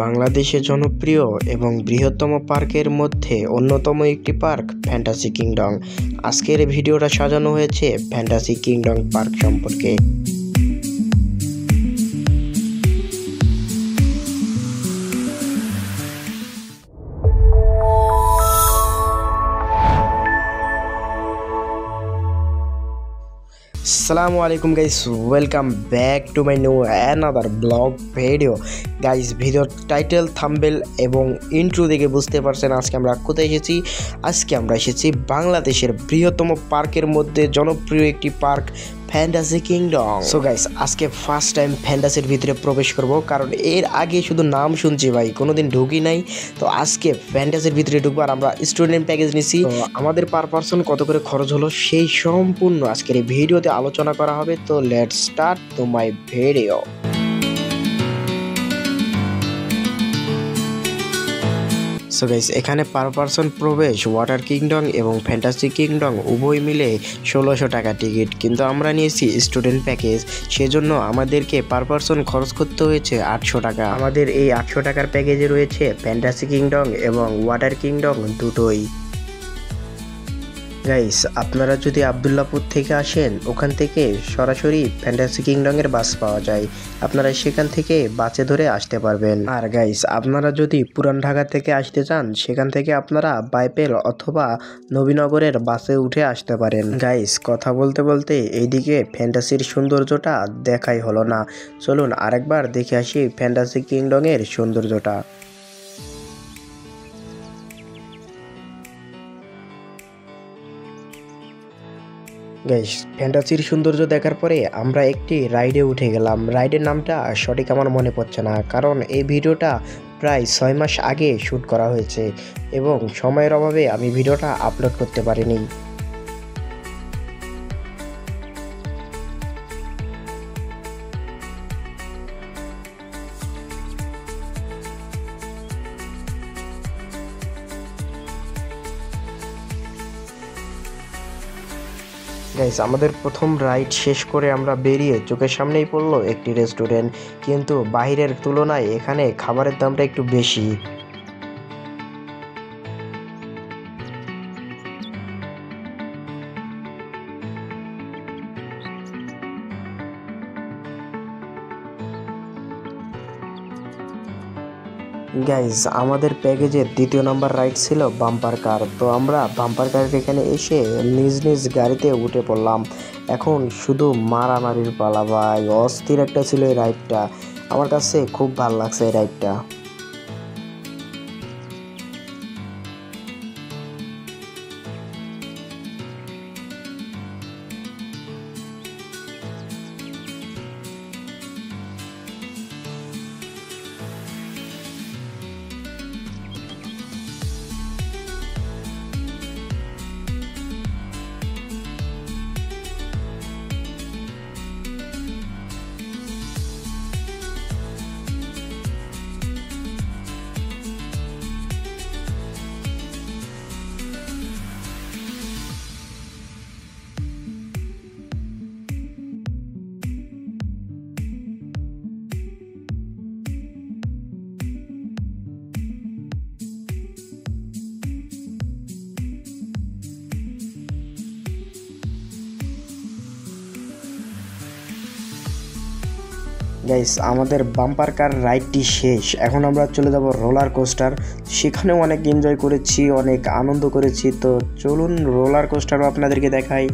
বাংলাদেশে জনপ্রিয় এবং বৃহত্তম পার্কের মধ্যে অন্যতম একটি পার্ক ফ্যান্টাসি কিংডম। আজকের ভিডিওটা সাজানো হয়েছে ফ্যান্টাসি কিংডম পার্ক সম্পর্কে। আসসালামু আলাইকুম guys, welcome back to my new another blog video. Guys, ভিডিওর টাইটেল, থাম্বনেল এবং ইন্ট্রো দেখে বুঝতে পারছেন আজকে আমরা কোথায় এসেছি। আজকে আমরা এসেছি বাংলাদেশের বৃহত্তম পার্কের মধ্যে জনপ্রিয় একটি park fantasy kingdom. So guys, আজকে ফার্স্ট টাইম ফ্যান্টাসির ভিতরে প্রবেশ করব, কারণ এর আগে শুধু নাম শুনছি ভাই, কোনোদিন ঢুকি নাই। তো আজকে ফ্যান্টাসির ভিতরে ঢুকবো, আর আমরা স্টুডেন্ট প্যাকেজ নিছি। আমাদের পার পার্সন কত করে খরচ হলো সেই সম্পূর্ণ আজকের এই ভিডিওতে আলোচনা করা হবে। তো let's start to my video. So guys, এখানে পার পার্সন প্রবেশ ওয়াটার কিংডম এবং ফ্যান্টাসি কিংডম উভয় মিলে 1600 টাকা টিকিট, কিন্তু আমরা নিয়েছি স্টুডেন্ট প্যাকেজ, সেজন্য আমাদেরকে পার পার্সন খরচ করতে হয়েছে 800 টাকা। আমাদের এই 800 টাকার প্যাকেজে রয়েছে ফ্যান্টাসি কিংডম এবং ওয়াটার কিংডম দুটোই। গাইস, আপনারা যদি আবদুল্লাপুর থেকে আসেন, ওখান থেকে সরাসরি ফ্যান্টাসি কিংডমের বাস পাওয়া যায়, আপনারা সেখান থেকে বাসে ধরে আসতে পারবেন। আর গাইস, আপনারা যদি পুরান ঢাকা থেকে আসতে চান, সেখান থেকে আপনারা বাইপেল অথবা নবীনগরের বাসে উঠে আসতে পারেন। গাইস, কথা বলতে বলতে এইদিকে ফ্যান্টাসির সৌন্দর্যটা দেখাই হলো না, চলুন আরেকবার দেখে আসি ফ্যান্টাসি কিংডমের সৌন্দর্যটা। গাইস, ফ্যান্টাসির সৌন্দর্য দেখার পরে আমরা একটি রাইডে উঠে গেলাম। রাইডের নামটা সঠিক আমার মনে পড়ছে না, কারণ এই ভিডিওটা প্রায় 6 মাস আগে শ্যুট করা হয়েছে এবং সময়ের অভাবে আমি ভিডিওটা আপলোড করতে পারিনি। গাইস, আমাদের প্রথম রাইড শেষ করে আমরা বেরিয়ে চোখের সামনেই পড়লো একটি রেস্টুরেন্ট, কিন্তু বাইরের তুলনায় এখানে খাবারের দামটা একটু বেশি। গাইজ, আমাদের প্যাকেজের দ্বিতীয় নাম্বার রাইড ছিল বাম্পার কার। তো আমরা বাম্পার কারের এখানে এসে নিজ নিজ গাড়িতে উঠে পড়লাম। এখন শুধু মারামারির পালা ভাই, অস্থির একটা ছিল এই রাইডটা। আমার কাছে খুব ভালো লাগছে এই রাইডটা। গাইস, আমাদের বাম্পার কার রাইডটি শেষ, এখন আমরা চলে যাব রোলার কোস্টার। সেখানেও অনেক এনজয় করেছি, অনেক আনন্দ করেছি। তো চলুন রোলার কোস্টারও আপনাদেরকে দেখাই।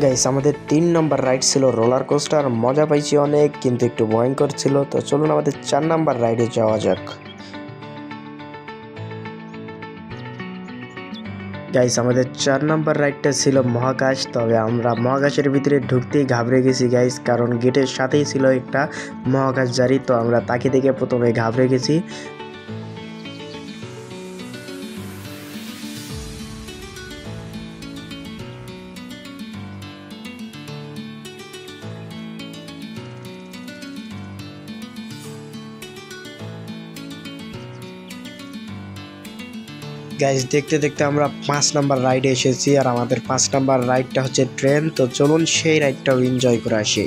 গাইস আমাদের 3 নম্বর রাইড ছিল রোলার কোস্টার, মজা পাইছি অনেক কিন্তু একটু ভয়ঙ্কর ছিল। তো চলুন আমাদের 4 নম্বর রাইডে যাওয়া যাক। গাইস আমাদের 4 নম্বর রাইডটা ছিল মহাকাশ। তবে আমরা মহাকাশের ভিতরে ঢুকতেই ঘাবড়ে গেছি গাইস, কারণ গেটের সাথেই ছিল একটা মহাকাশ জারি। তো আমরা তাকে দেখে প্রথমে ঘাবড়ে গেছি। গাইস দেখতে দেখতে আমরা 5 নাম্বার রাইডে এসেছি, আর আমাদের 5 নাম্বার রাইডটা হচ্ছে ট্রেন। তো চলুন সেই রাইডটাও এনজয় করে আসি।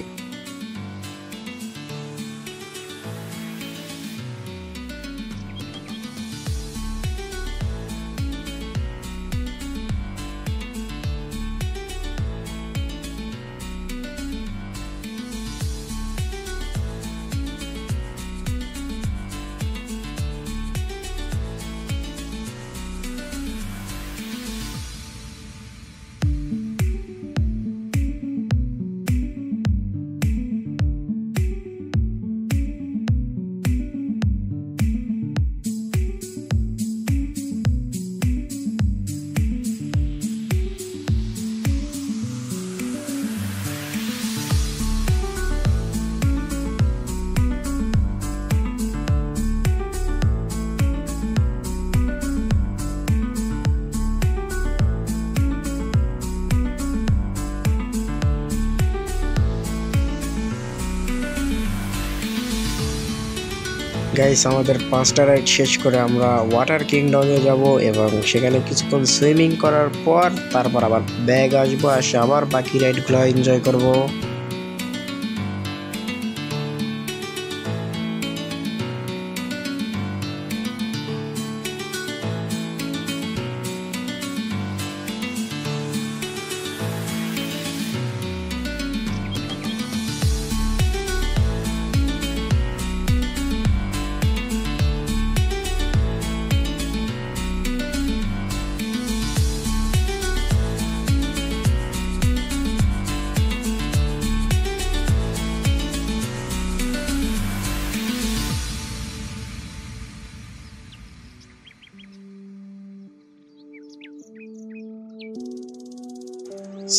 গাইস আমাদের 5টা রাইড শেষ করে আমরা ওয়াটার কিংডমে যাব এবং সেখানে কিছুক্ষণ সুইমিং করার পর তারপর আবার ব্যাগ আসবো, আসে আবার বাকি রাইডগুলো এনজয় করব।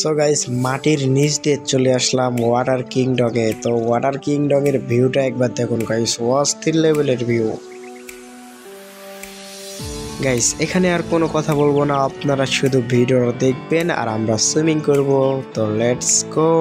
সো গাইস মাটির নিচ দিয়ে চলে আসলাম ওয়াটার কিংডমে। তো ওয়াটার কিংডমের ভিউটা একবার দেখুন গাইস, অস্থির লেভেলের ভিউ। গাইস এখানে আর কোনো কথা বলবো না, আপনারা শুধু ভিডিও দেখবেন আর আমরা সুইমিং করব। তো লেটস গো।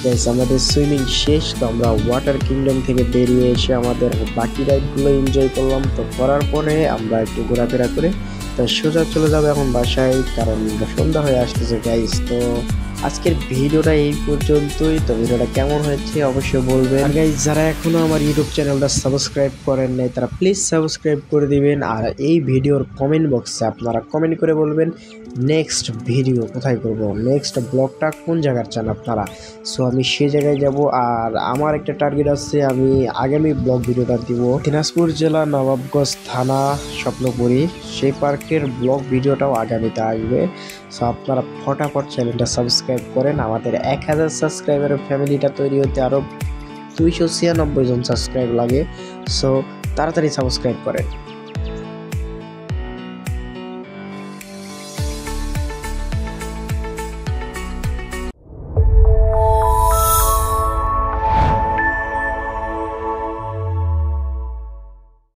গাইস আমাদের সুইমিং শেষ, তো আমরা ওয়াটার কিংডম থেকে বেরিয়ে এসে আমাদের বাকি রাইডগুলো এনজয় করলাম। তো করার পরে আমরা একটু ঘোরাফেরা করে তো সোজা চলে যাবো এখন বাসায়, কারণ সন্ধ্যা হয়ে আসতেছে গাইস। তো আজকের ভিডিওটা এই পর্যন্তই। তো ভিডিওটা কেমন হয়েছে অবশ্যই বলবেন। আর গাইস যারা এখনো আমার ইউটিউব চ্যানেলটা সাবস্ক্রাইব করেন নাই তারা প্লিজ সাবস্ক্রাইব করে দিবেন। আর এই ভিডিওর কমেন্ট বক্সে আপনারা কমেন্ট করে বলবেন নেক্সট ভিডিও কোথায় করব, নেক্সট ব্লগটা কোন জায়গার চান আপনারা। সো আমি সেই জায়গায় যাব। আর আমার একটা টার্গেট আছে, আমি আগামী ব্লগ ভিডিওটা দিব দিনাজপুর জেলা নবাবগঞ্জ থানা স্বপ্নপুরী, সেই পার্কের ব্লগ ভিডিওটাও আগামীতে আসবে। সো আপনারা ফটাফট চ্যানেলটা সাবস্ক্রাইব করেন। আমাদের 1000 সাবস্ক্রাইবারের ফ্যামিলিটা তৈরি হতে আরও 296 জন সাবস্ক্রাইব লাগে। সো তাড়াতাড়ি সাবস্ক্রাইব করেন।